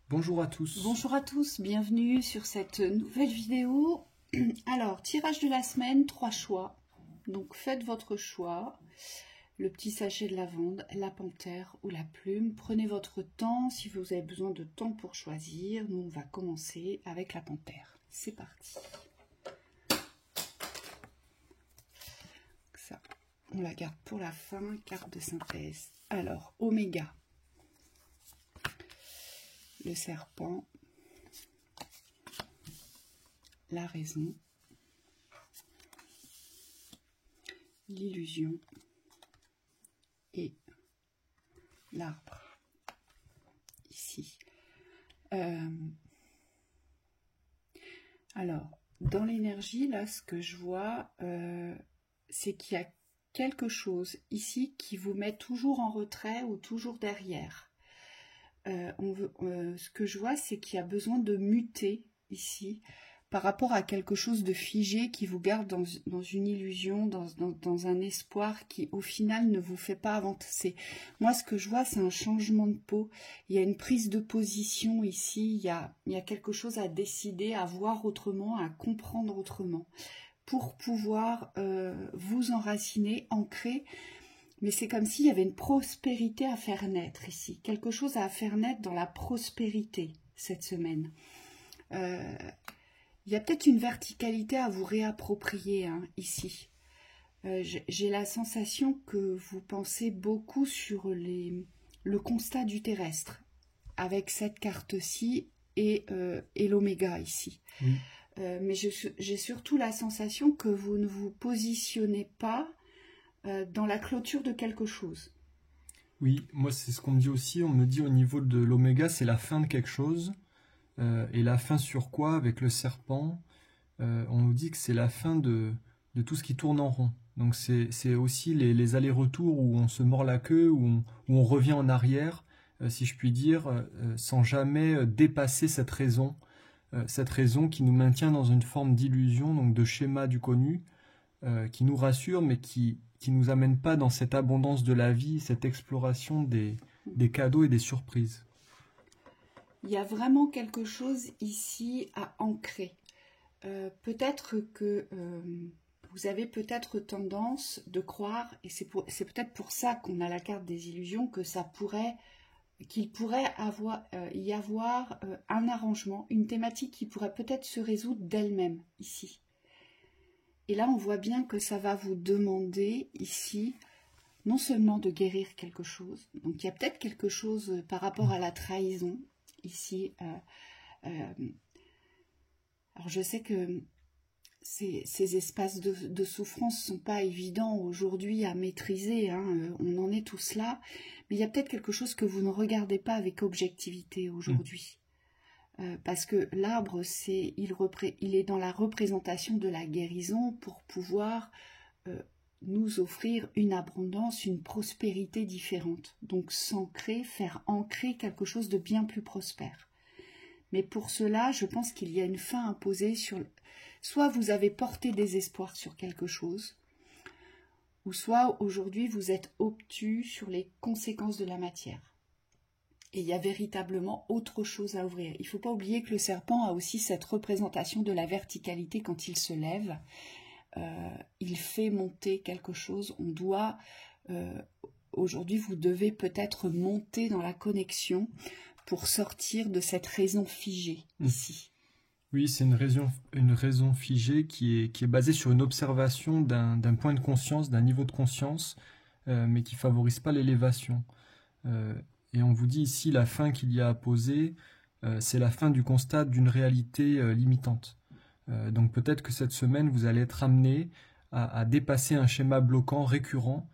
Bonjour à tous. Bonjour à tous, bienvenue sur cette nouvelle vidéo. Alors, tirage de la semaine, 3 choix. Donc faites votre choix. Le petit sachet de lavande, la panthère ou la plume. Prenez votre temps si vous avez besoin de temps pour choisir. Nous, on va commencer avec la panthère. C'est parti. Ça, on la garde pour la fin. Carte de synthèse. Alors, Oméga. Le serpent. La raison. L'illusion. Et l'arbre. Ici. Alors, dans l'énergie, là, ce que je vois, c'est qu'il y a quelque chose ici qui vous met toujours en retrait ou toujours derrière. Ce que je vois, c'est qu'il y a besoin de muter ici par rapport à quelque chose de figé qui vous garde dans une illusion, dans un espoir qui au final ne vous fait pas avancer. Moi, ce que je vois, c'est un changement de peau. Il y a une prise de position ici, il y a quelque chose à décider, à voir autrement, à comprendre autrement, pour pouvoir vous enraciner, ancrer. Mais c'est comme s'il y avait une prospérité à faire naître ici, quelque chose à faire naître dans la prospérité cette semaine. Il y a peut-être une verticalité à vous réapproprier ici. J'ai la sensation que vous pensez beaucoup sur le constat du terrestre, avec cette carte-ci et l'oméga ici. Oui. Mais j'ai surtout la sensation que vous ne vous positionnez pas dans la clôture de quelque chose. Oui, moi c'est ce qu'on me dit aussi. On me dit au niveau de l'oméga, c'est la fin de quelque chose. Et la fin sur quoi? Avec le serpent, on nous dit que c'est la fin de tout ce qui tourne en rond. Donc c'est aussi les allers-retours où on se mord la queue, où on revient en arrière, si je puis dire, sans jamais dépasser cette raison qui nous maintient dans une forme d'illusion, donc de schéma du connu, qui nous rassure, mais qui nous amène pas dans cette abondance de la vie, cette exploration des cadeaux et des surprises. Il y a vraiment quelque chose ici à ancrer. Peut-être que vous avez peut-être tendance de croire, et c'est peut-être pour ça qu'on a la carte des illusions, qu'il pourrait y avoir un arrangement, une thématique qui pourrait peut-être se résoudre d'elle-même ici. Et là, on voit bien que ça va vous demander ici, non seulement de guérir quelque chose, donc il y a peut-être quelque chose par rapport à la trahison, ici. Alors je sais que ces espaces de souffrance ne sont pas évidents aujourd'hui à maîtriser, on en est tous là, mais il y a peut-être quelque chose que vous ne regardez pas avec objectivité aujourd'hui. Parce que l'arbre, il est dans la représentation de la guérison pour pouvoir nous offrir une abondance, une prospérité différente. Donc s'ancrer, faire ancrer quelque chose de bien plus prospère. Mais pour cela, je pense qu'il y a une fin imposée sur... Soit vous avez porté des espoirs sur quelque chose, ou soit aujourd'hui vous êtes obtus sur les conséquences de la matière. Et il y a véritablement autre chose à ouvrir. Il ne faut pas oublier que le serpent a aussi cette représentation de la verticalité quand il se lève. Il fait monter quelque chose. On doit... aujourd'hui, vous devez peut-être monter dans la connexion pour sortir de cette raison figée ici. Oui, c'est une raison figée qui est basée sur une observation d'un point de conscience, d'un niveau de conscience, mais qui ne favorise pas l'élévation. Et on vous dit ici, la fin qu'il y a à poser, c'est la fin du constat d'une réalité limitante. Donc peut-être que cette semaine, vous allez être amené à dépasser un schéma bloquant récurrent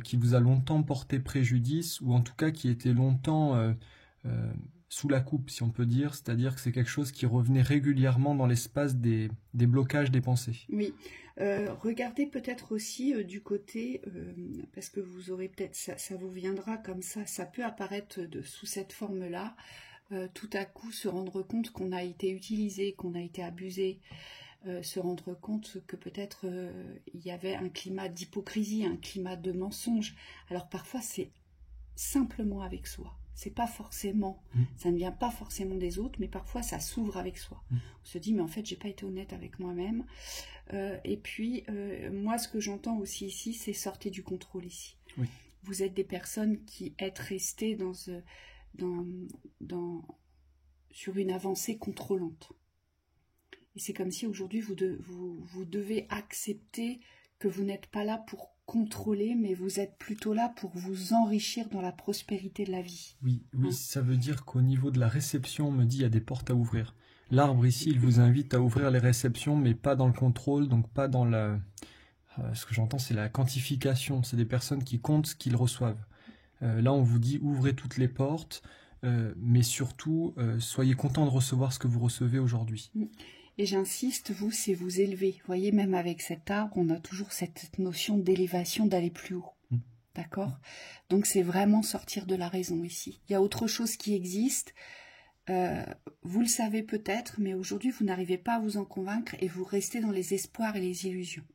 qui vous a longtemps porté préjudice, ou en tout cas qui était longtemps sous la coupe, si on peut dire. C'est-à-dire que c'est quelque chose qui revenait régulièrement dans l'espace des blocages des pensées. Oui. Regardez peut-être aussi du côté, parce que vous aurez peut-être, ça vous viendra comme ça peut apparaître sous cette forme-là, tout à coup se rendre compte qu'on a été utilisé, qu'on a été abusé, se rendre compte que peut-être il y avait un climat d'hypocrisie, un climat de mensonge. Alors parfois c'est simplement avec soi. C'est pas forcément, ça ne vient pas forcément des autres, mais parfois ça s'ouvre avec soi. On se dit, mais en fait, j'ai pas été honnête avec moi-même. Et puis, moi, ce que j'entends aussi ici, c'est sortez du contrôle ici. Oui. Vous êtes des personnes qui êtes restées sur une avancée contrôlante. Et c'est comme si aujourd'hui, vous devez accepter que vous n'êtes pas là pour contrôler, mais vous êtes plutôt là pour vous enrichir dans la prospérité de la vie. Oui, ça veut dire qu'au niveau de la réception, on me dit il y a des portes à ouvrir. L'arbre ici, il vous invite à ouvrir les réceptions, mais pas dans le contrôle, donc pas dans la... ce que j'entends, c'est la quantification. C'est des personnes qui comptent ce qu'ils reçoivent. Là, on vous dit ouvrez toutes les portes, mais surtout, soyez content de recevoir ce que vous recevez aujourd'hui. Et j'insiste, vous, c'est vous élever. Vous voyez, même avec cet arbre, on a toujours cette notion d'élévation, d'aller plus haut. D'accord ? Donc, c'est vraiment sortir de la raison ici. Il y a autre chose qui existe. Vous le savez peut-être, mais aujourd'hui, vous n'arrivez pas à vous en convaincre et vous restez dans les espoirs et les illusions.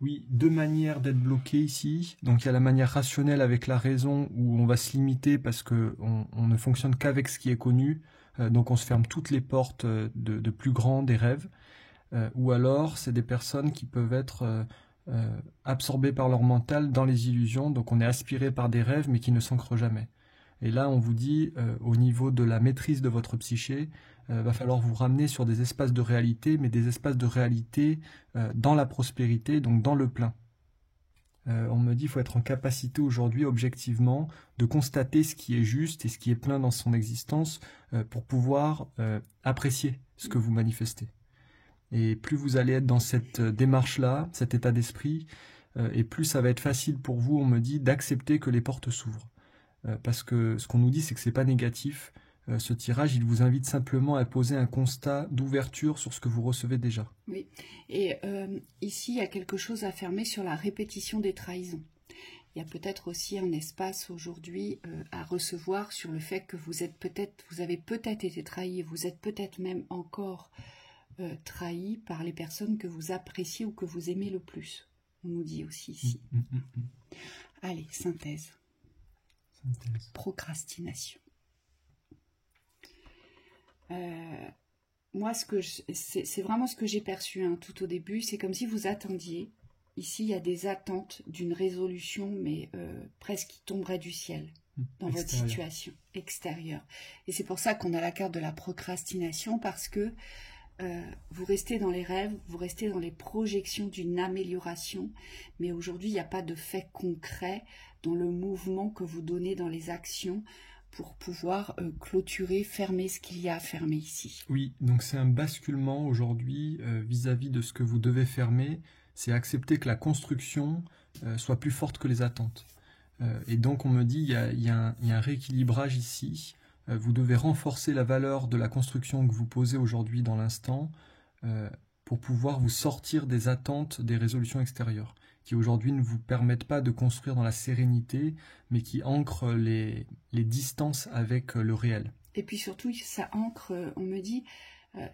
Oui, deux manières d'être bloqué ici. Donc, il y a la manière rationnelle avec la raison où on va se limiter parce qu'on ne fonctionne qu'avec ce qui est connu. Donc on se ferme toutes les portes de plus grand des rêves, ou alors c'est des personnes qui peuvent être absorbées par leur mental dans les illusions, donc on est aspiré par des rêves mais qui ne s'ancrent jamais. Et là on vous dit, au niveau de la maîtrise de votre psyché, va falloir vous ramener sur des espaces de réalité, mais des espaces de réalité dans la prospérité, donc dans le plein. On me dit qu'il faut être en capacité aujourd'hui, objectivement, de constater ce qui est juste et ce qui est plein dans son existence pour pouvoir apprécier ce que vous manifestez. Et plus vous allez être dans cette démarche-là, cet état d'esprit, et plus ça va être facile pour vous, on me dit, d'accepter que les portes s'ouvrent. Parce que ce qu'on nous dit, c'est que c'est pas négatif. Ce tirage, il vous invite simplement à poser un constat d'ouverture sur ce que vous recevez déjà. Oui, et ici, il y a quelque chose à fermer sur la répétition des trahisons. Il y a peut-être aussi un espace aujourd'hui à recevoir sur le fait que vous avez peut-être été trahi, vous êtes peut-être même encore trahi par les personnes que vous appréciez ou que vous aimez le plus. On nous dit aussi ici. Allez, synthèse. Procrastination. Moi, c'est vraiment ce que j'ai perçu tout au début. C'est comme si vous attendiez. Ici, il y a des attentes d'une résolution, mais presque qui tomberait du ciel dans votre situation extérieure. Et c'est pour ça qu'on a la carte de la procrastination, parce que vous restez dans les rêves, vous restez dans les projections d'une amélioration, mais aujourd'hui, il n'y a pas de fait concret dans le mouvement que vous donnez dans les actions pour pouvoir clôturer, fermer ce qu'il y a à fermer ici. Oui, donc c'est un basculement aujourd'hui vis-à-vis de ce que vous devez fermer, c'est accepter que la construction soit plus forte que les attentes. Et donc on me dit, il y a un rééquilibrage ici, vous devez renforcer la valeur de la construction que vous posez aujourd'hui dans l'instant pour pouvoir vous sortir des attentes des résolutions extérieures, qui aujourd'hui ne vous permettent pas de construire dans la sérénité, mais qui ancrent les distances avec le réel. Et puis surtout, ça ancre, on me dit,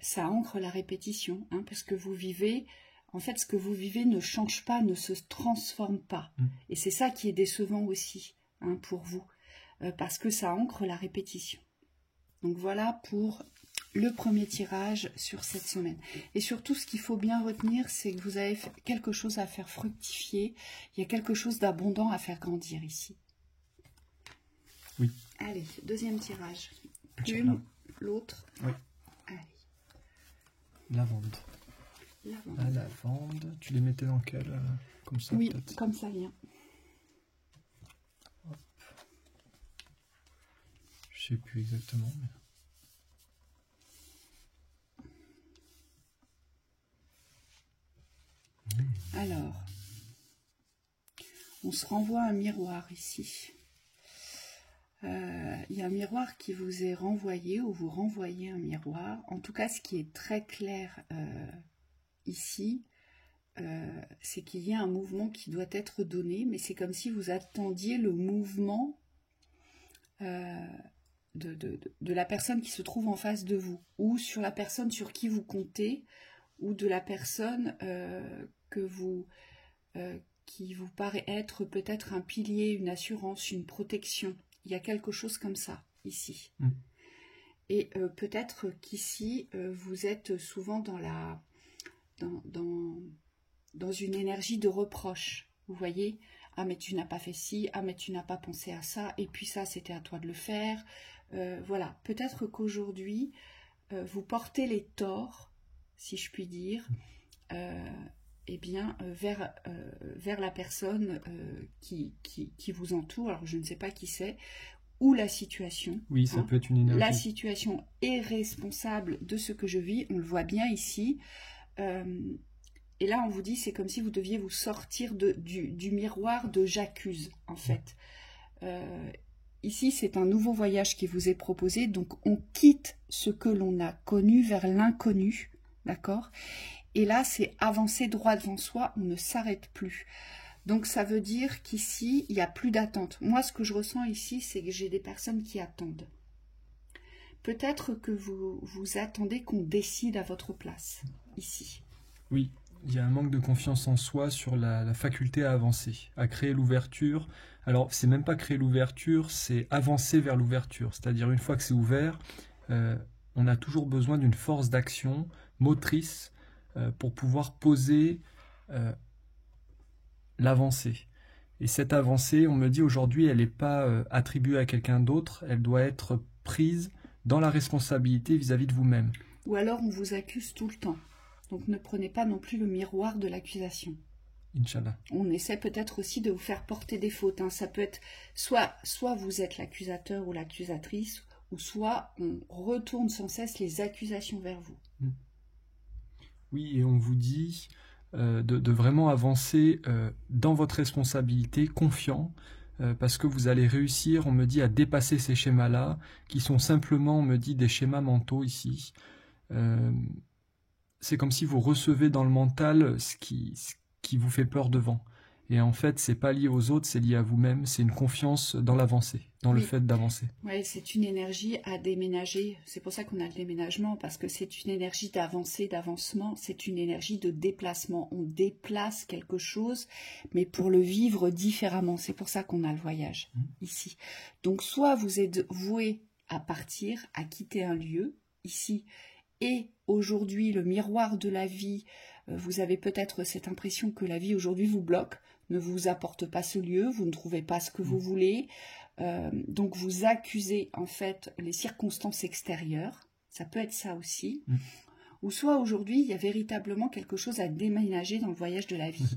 ça ancre la répétition, parce que vous vivez, en fait, ce que vous vivez ne change pas, ne se transforme pas. Et c'est ça qui est décevant aussi, pour vous, parce que ça ancre la répétition. Donc voilà pour le premier tirage sur cette semaine. Et surtout, ce qu'il faut bien retenir, c'est que vous avez quelque chose à faire fructifier. Il y a quelque chose d'abondant à faire grandir ici. Oui. Allez, deuxième tirage. Plume, l'autre. Oui. Allez. Lavande. Lavande. La lavande. Tu les mettais dans quel comme ça, oui, peut-être. Comme ça vient. Hop. Je sais plus exactement. Mais... Alors, on se renvoie un miroir ici. Il y a un miroir qui vous est renvoyé, ou vous renvoyez un miroir. En tout cas, ce qui est très clair ici, c'est qu'il y a un mouvement qui doit être donné, mais c'est comme si vous attendiez le mouvement de la personne qui se trouve en face de vous, ou sur la personne sur qui vous comptez, ou de la personne qui vous paraît être peut-être un pilier, une assurance, une protection. Il y a quelque chose comme ça. ici. Mm. Et peut-être qu'ici, vous êtes souvent dans une énergie de reproche. Vous voyez? Ah, mais tu n'as pas fait ci, ah, mais tu n'as pas pensé à ça, et puis ça, c'était à toi de le faire. Voilà, peut-être qu'aujourd'hui, vous portez les torts, si je puis dire, vers la personne qui vous entoure. Alors, je ne sais pas qui c'est, ou la situation. Oui, ça peut être une énergie. La situation est responsable de ce que je vis, on le voit bien ici. Et là, on vous dit, c'est comme si vous deviez vous sortir du miroir de j'accuse, en fait. Ici, c'est un nouveau voyage qui vous est proposé, donc on quitte ce que l'on a connu vers l'inconnu, d'accord? Et là, c'est avancer droit devant soi, on ne s'arrête plus. Donc, ça veut dire qu'ici, il n'y a plus d'attente. Moi, ce que je ressens ici, c'est que j'ai des personnes qui attendent. Peut-être que vous attendez qu'on décide à votre place, ici. Oui, il y a un manque de confiance en soi sur la faculté à avancer, à créer l'ouverture. Alors, c'est même pas créer l'ouverture, c'est avancer vers l'ouverture. C'est-à-dire, une fois que c'est ouvert, on a toujours besoin d'une force d'action motrice pour pouvoir poser l'avancée. Et cette avancée, on me dit aujourd'hui, elle n'est pas attribuée à quelqu'un d'autre, elle doit être prise dans la responsabilité vis-à-vis de vous-même. Ou alors on vous accuse tout le temps. Donc ne prenez pas non plus le miroir de l'accusation. Inch'Allah. On essaie peut-être aussi de vous faire porter des fautes. Ça peut être soit vous êtes l'accusateur ou l'accusatrice, ou soit on retourne sans cesse les accusations vers vous. Oui, et on vous dit de vraiment avancer dans votre responsabilité, confiant, parce que vous allez réussir, on me dit, à dépasser ces schémas-là, qui sont simplement, on me dit, des schémas mentaux ici. C'est comme si vous recevez dans le mental ce qui vous fait peur devant. Et en fait, c'est pas lié aux autres, c'est lié à vous-même, c'est une confiance dans l'avancée, dans le fait d'avancer. Oui, c'est une énergie à déménager. C'est pour ça qu'on a le déménagement, parce que c'est une énergie d'avancée, d'avancement, c'est une énergie de déplacement. On déplace quelque chose, mais pour le vivre différemment. C'est pour ça qu'on a le voyage ici. Donc, soit vous êtes voué à partir, à quitter un lieu, ici, et aujourd'hui, le miroir de la vie, vous avez peut-être cette impression que la vie aujourd'hui vous bloque, ne vous apporte pas ce lieu, vous ne trouvez pas ce que vous voulez, donc vous accusez en fait les circonstances extérieures, ça peut être ça aussi, ou soit aujourd'hui il y a véritablement quelque chose à déménager dans le voyage de la vie.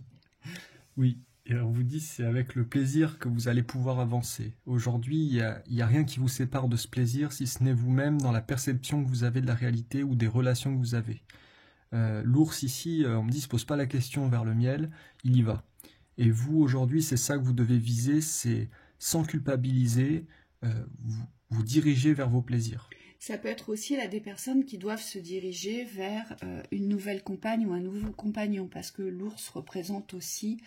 Oui, et on vous dit c'est avec le plaisir que vous allez pouvoir avancer. Aujourd'hui, il y a rien qui vous sépare de ce plaisir, si ce n'est vous-même dans la perception que vous avez de la réalité ou des relations que vous avez. L'ours ici, on me dit, ne se pose pas la question vers le miel, il y va. Et vous, aujourd'hui, c'est ça que vous devez viser, c'est sans culpabiliser, vous diriger vers vos plaisirs. Ça peut être aussi là des personnes qui doivent se diriger vers une nouvelle compagne ou un nouveau compagnon, parce que l'ours représente aussi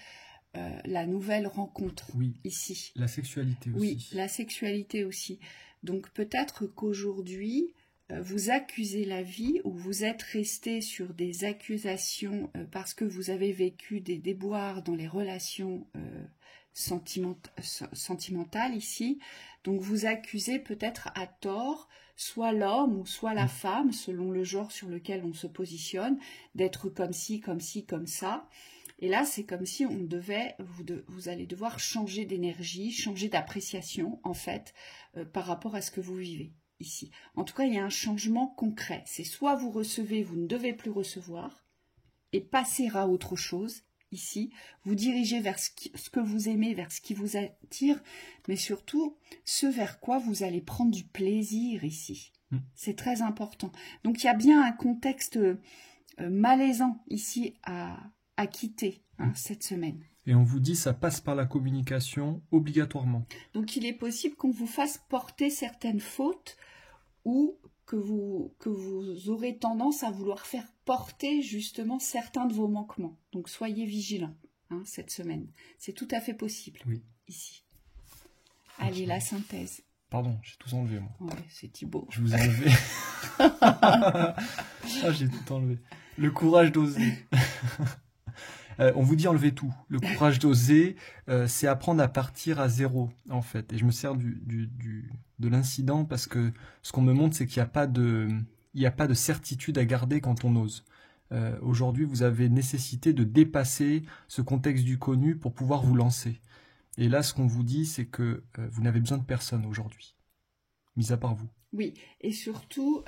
la nouvelle rencontre ici. La sexualité aussi. Oui, la sexualité aussi. Donc peut-être qu'aujourd'hui, vous accusez la vie ou vous êtes resté sur des accusations parce que vous avez vécu des déboires dans les relations sentimentales ici. Donc vous accusez peut-être à tort soit l'homme ou soit la femme, selon le genre sur lequel on se positionne, d'être comme ci, comme ci, comme ça. Et là, c'est comme si vous allez devoir changer d'énergie, changer d'appréciation, en fait, par rapport à ce que vous vivez ici. En tout cas, il y a un changement concret. C'est soit vous recevez, vous ne devez plus recevoir, et passer à autre chose, ici. Vous dirigez vers ce que vous aimez, vers ce qui vous attire, mais surtout, ce vers quoi vous allez prendre du plaisir ici. C'est très important. Donc, il y a bien un contexte malaisant ici à quitter cette semaine. Et on vous dit ça passe par la communication obligatoirement. Donc il est possible qu'on vous fasse porter certaines fautes ou que vous aurez tendance à vouloir faire porter justement certains de vos manquements. Donc soyez vigilants cette semaine. C'est tout à fait possible ici. Allez, la synthèse. Pardon, j'ai tout enlevé moi. Ouais, c'est Thibaut. Je vous ai enlevé. Ah, j'ai tout enlevé. Le courage d'oser. On vous dit enlever tout. Le courage d'oser, c'est apprendre à partir à zéro, en fait. Et je me sers de l'incident parce que ce qu'on me montre, c'est qu'il n'y a pas de certitude à garder quand on ose. Aujourd'hui, vous avez nécessité de dépasser ce contexte du connu pour pouvoir vous lancer. Et là, ce qu'on vous dit, c'est que vous n'avez besoin de personne aujourd'hui, mis à part vous. Oui, et surtout,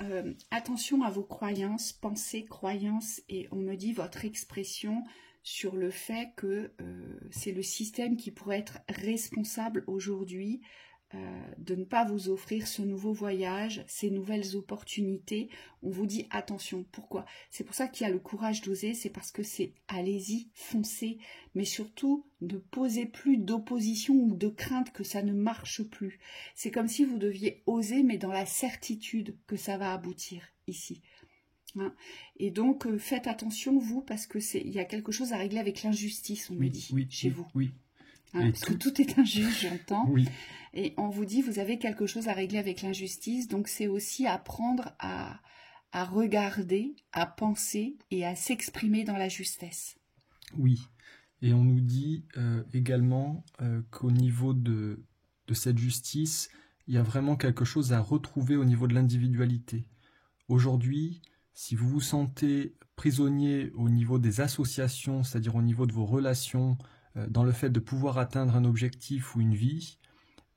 attention à vos croyances, pensées, croyances, et on me dit votre expression sur le fait que c'est le système qui pourrait être responsable aujourd'hui de ne pas vous offrir ce nouveau voyage, ces nouvelles opportunités. On vous dit attention. Pourquoi? C'est pour ça qu'il y a le courage d'oser, c'est parce que c'est allez-y, foncez, mais surtout ne posez plus d'opposition ou de crainte que ça ne marche plus. C'est comme si vous deviez oser, mais dans la certitude que ça va aboutir ici. Hein. Et donc faites attention vous, parce que il y a quelque chose à régler avec l'injustice, on me dit, chez vous. Oui. Hein, parce que tout est injuste, j'entends. Oui. Et on vous dit, vous avez quelque chose à régler avec l'injustice. Donc, c'est aussi apprendre à regarder, à penser et à s'exprimer dans la justesse. Oui. Et on nous dit également qu'au niveau de cette justice, il y a vraiment quelque chose à retrouver au niveau de l'individualité. Aujourd'hui, si vous vous sentez prisonnier au niveau des associations, c'est-à-dire au niveau de vos relations, dans le fait de pouvoir atteindre un objectif ou une vie,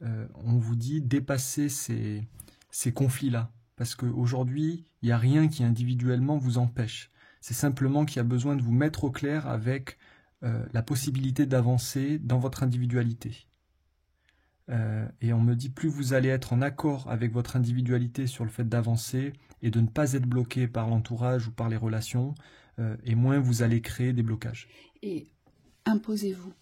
on vous dit dépasser ces conflits-là. Parce qu'aujourd'hui, il n'y a rien qui individuellement vous empêche. C'est simplement qu'il y a besoin de vous mettre au clair avec la possibilité d'avancer dans votre individualité. Et on me dit, plus vous allez être en accord avec votre individualité sur le fait d'avancer et de ne pas être bloqué par l'entourage ou par les relations, et moins vous allez créer des blocages. Et imposez-vous.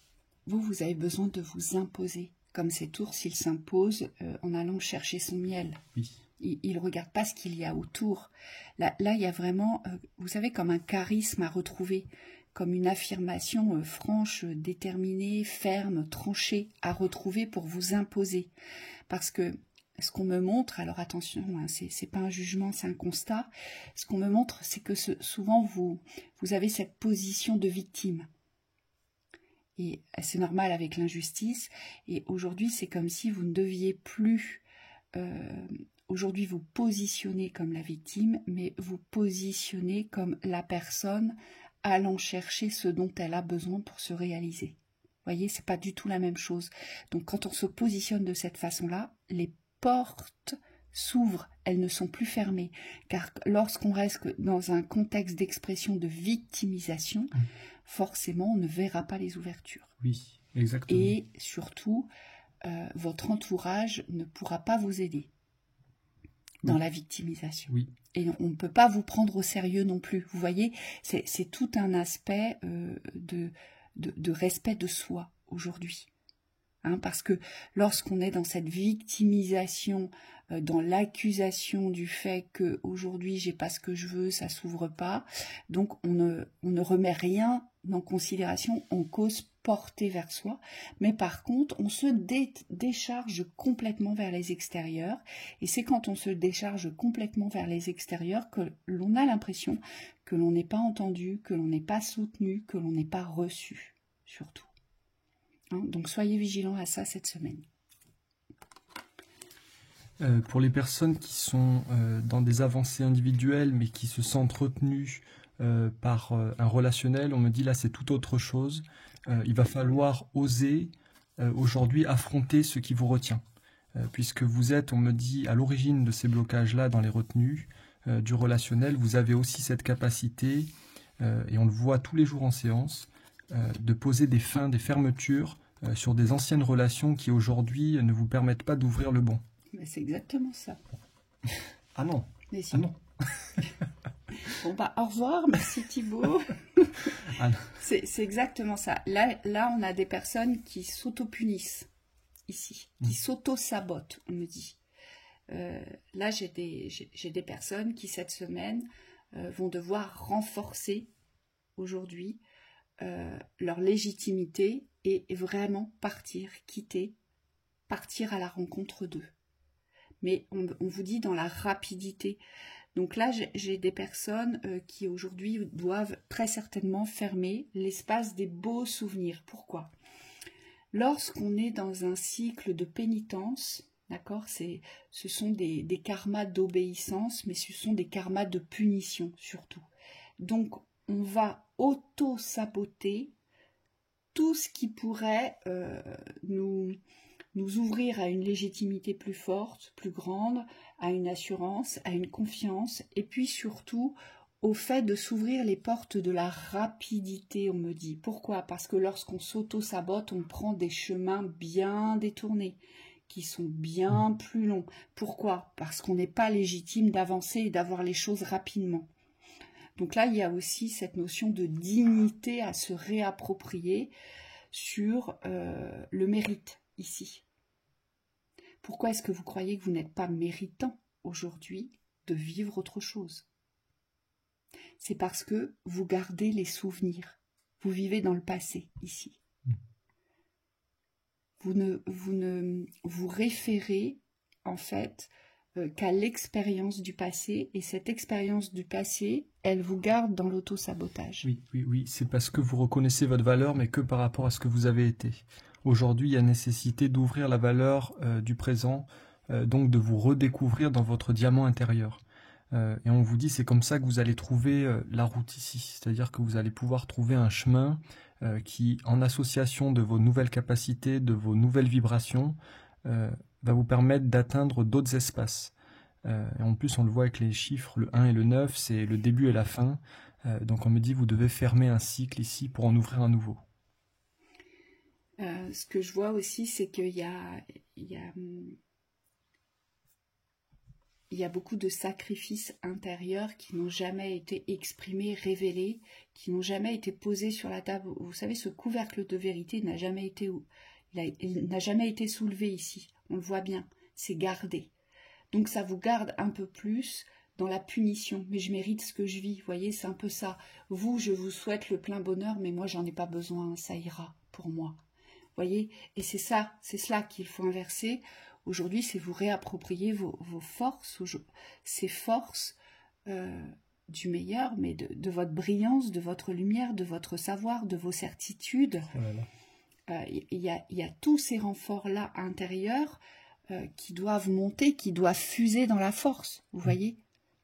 Vous avez besoin de vous imposer. Comme cet ours, il s'impose en allant chercher son miel. Oui. Il ne regarde pas ce qu'il y a autour. Là, il y a vraiment, vous savez, comme un charisme à retrouver, comme une affirmation franche, déterminée, ferme, tranchée à retrouver pour vous imposer. Parce que ce qu'on me montre, alors attention, hein, c'est pas un jugement, c'est un constat. Ce qu'on me montre, c'est que souvent vous avez cette position de victime. Et c'est normal avec l'injustice. Et aujourd'hui, c'est comme si vous ne deviez plus aujourd'hui vous positionner comme la victime, mais vous positionner comme la personne allant chercher ce dont elle a besoin pour se réaliser. Vous voyez, c'est pas du tout la même chose. Donc quand on se positionne de cette façon-là, les portes s'ouvrent, elles ne sont plus fermées. Car lorsqu'on reste dans un contexte d'expression de victimisation, forcément, on ne verra pas les ouvertures. Oui, exactement. Et surtout, votre entourage ne pourra pas vous aider dans la victimisation. Oui. Et on ne peut pas vous prendre au sérieux non plus. Vous voyez, c'est tout un aspect de respect de soi aujourd'hui. Hein, parce que lorsqu'on est dans cette victimisation, dans l'accusation du fait que aujourd'hui j'ai pas ce que je veux, ça s'ouvre pas, donc on ne remet rien en considération, en cause portée vers soi, mais par contre on se décharge complètement vers les extérieurs, et c'est quand on se décharge complètement vers les extérieurs que l'on a l'impression que l'on n'est pas entendu, que l'on n'est pas soutenu, que l'on n'est pas reçu, surtout. Hein, donc soyez vigilants à ça cette semaine. Pour les personnes qui sont dans des avancées individuelles mais qui se sentent retenues par un relationnel, on me dit là c'est tout autre chose. Il va falloir oser aujourd'hui affronter ce qui vous retient. Puisque vous êtes, on me dit, à l'origine de ces blocages-là dans les retenues du relationnel, vous avez aussi cette capacité, et on le voit tous les jours en séance, de poser des fins, des fermetures sur des anciennes relations qui aujourd'hui ne vous permettent pas d'ouvrir le bon. Mais c'est exactement ça. Ah non. Mais si. Ah non. Bon bah au revoir, merci Thibaut. Ah non. C'est exactement ça. Là, on a des personnes qui s'auto-punissent ici, qui s'auto-sabotent, on me dit. Là, j'ai des personnes qui cette semaine vont devoir renforcer aujourd'hui leur légitimité et vraiment partir à la rencontre d'eux. Mais on vous dit dans la rapidité, Donc là, j'ai des personnes qui aujourd'hui doivent très certainement fermer l'espace des beaux souvenirs. Pourquoi? Lorsqu'on est dans un cycle de pénitence, d'accord, ce sont des karmas d'obéissance, mais ce sont des karmas de punition surtout. Donc, on va auto-saboter tout ce qui pourrait nous ouvrir à une légitimité plus forte, plus grande, à une assurance, à une confiance, et puis surtout au fait de s'ouvrir les portes de la rapidité, on me dit. Pourquoi? Parce que lorsqu'on s'auto-sabote, on prend des chemins bien détournés, qui sont bien plus longs. Pourquoi? Parce qu'on n'est pas légitime d'avancer et d'avoir les choses rapidement. Donc là, il y a aussi cette notion de dignité à se réapproprier sur le mérite ici. Pourquoi est-ce que vous croyez que vous n'êtes pas méritant aujourd'hui de vivre autre chose? C'est parce que vous gardez les souvenirs. Vous vivez dans le passé ici. Vous ne vous référez en fait qu'à l'expérience du passé, et cette expérience du passé, elle vous garde dans l'auto-sabotage. Oui, c'est parce que vous reconnaissez votre valeur, mais que par rapport à ce que vous avez été. Aujourd'hui, il y a nécessité d'ouvrir la valeur du présent, donc de vous redécouvrir dans votre diamant intérieur. Et on vous dit, c'est comme ça que vous allez trouver la route ici. C'est-à-dire que vous allez pouvoir trouver un chemin qui, en association de vos nouvelles capacités, de vos nouvelles vibrations, va vous permettre d'atteindre d'autres espaces. Et en plus, on le voit avec les chiffres, le 1 et le 9, c'est le début et la fin. Donc on me dit, vous devez fermer un cycle ici pour en ouvrir un nouveau. Ce que je vois aussi, c'est qu'il y a beaucoup de sacrifices intérieurs qui n'ont jamais été exprimés, révélés, qui n'ont jamais été posés sur la table. Vous savez, ce couvercle de vérité n'a jamais été il n'a jamais été soulevé ici. On le voit bien, c'est gardé. Donc ça vous garde un peu plus dans la punition. Mais je mérite ce que je vis, vous voyez, c'est un peu ça. Vous, je vous souhaite le plein bonheur, mais moi, j'en ai pas besoin, ça ira pour moi. Vous voyez, et c'est cela qu'il faut inverser. Aujourd'hui, c'est vous réapproprier vos forces, ces forces du meilleur, mais de votre brillance, de votre lumière, de votre savoir, de vos certitudes. Voilà. Il y a tous ces renforts-là intérieurs qui doivent monter, qui doivent fuser dans la force, vous voyez,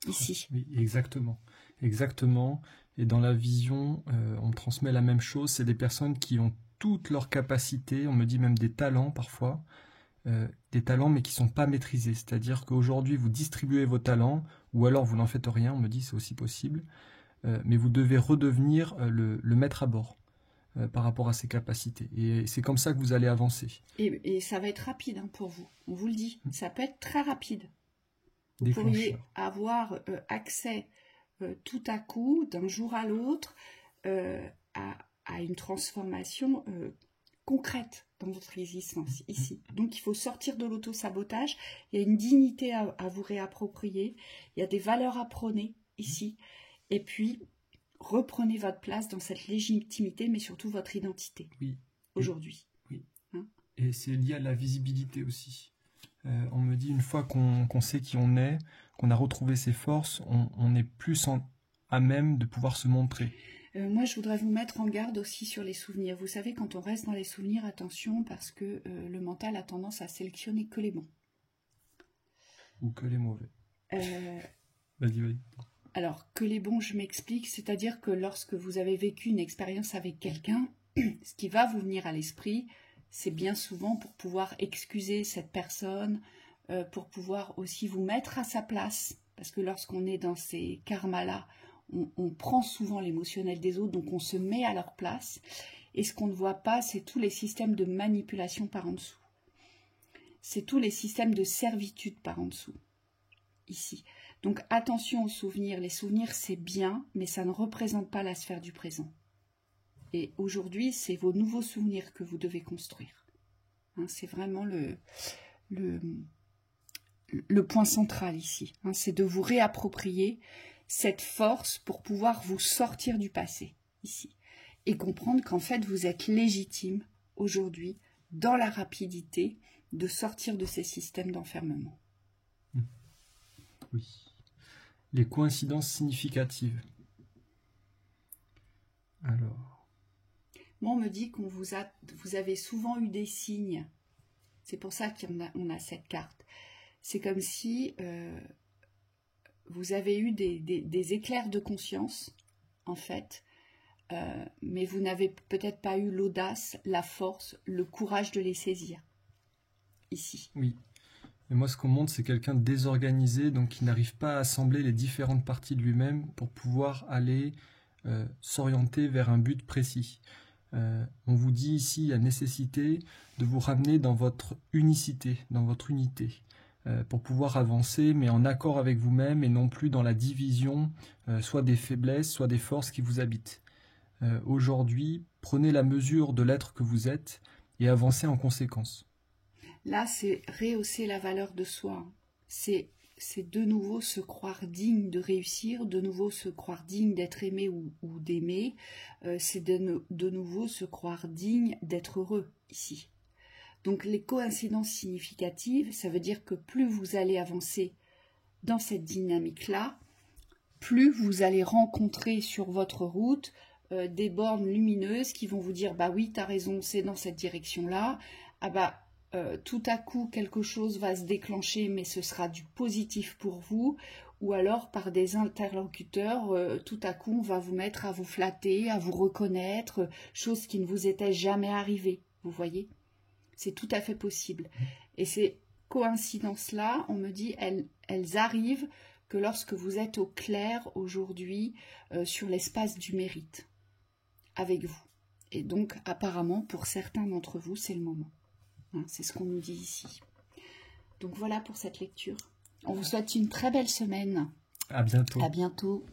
ici. Oui, exactement. Exactement. Et dans la vision, on transmet la même chose. C'est des personnes qui ont toutes leurs capacités, on me dit même des talents parfois, des talents mais qui ne sont pas maîtrisés. C'est-à-dire qu'aujourd'hui, vous distribuez vos talents, ou alors vous n'en faites rien, on me dit c'est aussi possible, mais vous devez redevenir le maître à bord. Par rapport à ses capacités. Et c'est comme ça que vous allez avancer. Et ça va être rapide pour vous, on vous le dit. Ça peut être très rapide. Vous Déclencheur. pourriez avoir accès tout à coup, d'un jour à l'autre, à une transformation concrète dans votre existence ici. Donc il faut sortir de l'auto-sabotage. Il y a une dignité à vous réapproprier. Il y a des valeurs à prôner ici. Et puis reprenez votre place dans cette légitimité, mais surtout votre identité, aujourd'hui. Oui. Hein? Et c'est lié à la visibilité aussi. On me dit, une fois qu'on sait qui on est, qu'on a retrouvé ses forces, on est plus à même de pouvoir se montrer. Moi, je voudrais vous mettre en garde aussi sur les souvenirs. Vous savez, quand on reste dans les souvenirs, attention, parce que le mental a tendance à sélectionner que les bons. Ou que les mauvais. Vas-y. Alors, que les bons, je m'explique, c'est-à-dire que lorsque vous avez vécu une expérience avec quelqu'un, ce qui va vous venir à l'esprit, c'est bien souvent pour pouvoir excuser cette personne, pour pouvoir aussi vous mettre à sa place. Parce que lorsqu'on est dans ces karmas-là, on prend souvent l'émotionnel des autres, donc on se met à leur place. Et ce qu'on ne voit pas, c'est tous les systèmes de manipulation par en dessous. C'est tous les systèmes de servitude par en dessous, ici. Donc attention aux souvenirs. Les souvenirs, c'est bien, mais ça ne représente pas la sphère du présent. Et aujourd'hui, c'est vos nouveaux souvenirs que vous devez construire. Hein, c'est vraiment le point central ici. Hein, c'est de vous réapproprier cette force pour pouvoir vous sortir du passé, ici. Et comprendre qu'en fait, vous êtes légitime aujourd'hui, dans la rapidité, de sortir de ces systèmes d'enfermement. Oui. les coïncidences significatives. Alors, moi, on me dit vous avez souvent eu des signes. C'est pour ça qu'on a cette carte. C'est comme si vous avez eu des éclairs de conscience, en fait, mais vous n'avez peut-être pas eu l'audace, la force, le courage de les saisir, ici. oui. Et moi, ce qu'on montre, c'est quelqu'un de désorganisé, donc qui n'arrive pas à assembler les différentes parties de lui-même pour pouvoir aller s'orienter vers un but précis. On vous dit ici la nécessité de vous ramener dans votre unicité, dans votre unité, pour pouvoir avancer, mais en accord avec vous-même et non plus dans la division, soit des faiblesses, soit des forces qui vous habitent. Aujourd'hui, prenez la mesure de l'être que vous êtes et avancez en conséquence. Là, c'est rehausser la valeur de soi. C'est de nouveau se croire digne de réussir, de nouveau se croire digne d'être aimé ou d'aimer. C'est de nouveau se croire digne d'être heureux ici. Donc les coïncidences significatives, ça veut dire que plus vous allez avancer dans cette dynamique-là, plus vous allez rencontrer sur votre route des bornes lumineuses qui vont vous dire « bah oui, t'as raison, c'est dans cette direction-là », ah bah tout à coup quelque chose va se déclencher mais ce sera du positif pour vous, ou alors par des interlocuteurs, tout à coup on va vous mettre à vous flatter, à vous reconnaître, chose qui ne vous était jamais arrivée, vous voyez, c'est tout à fait possible. Et ces coïncidences-là, on me dit, elles arrivent que lorsque vous êtes au clair aujourd'hui sur l'espace du mérite avec vous. Et donc apparemment pour certains d'entre vous c'est le moment. C'est ce qu'on nous dit ici. Donc voilà pour cette lecture. On vous souhaite une très belle semaine. À bientôt. À bientôt.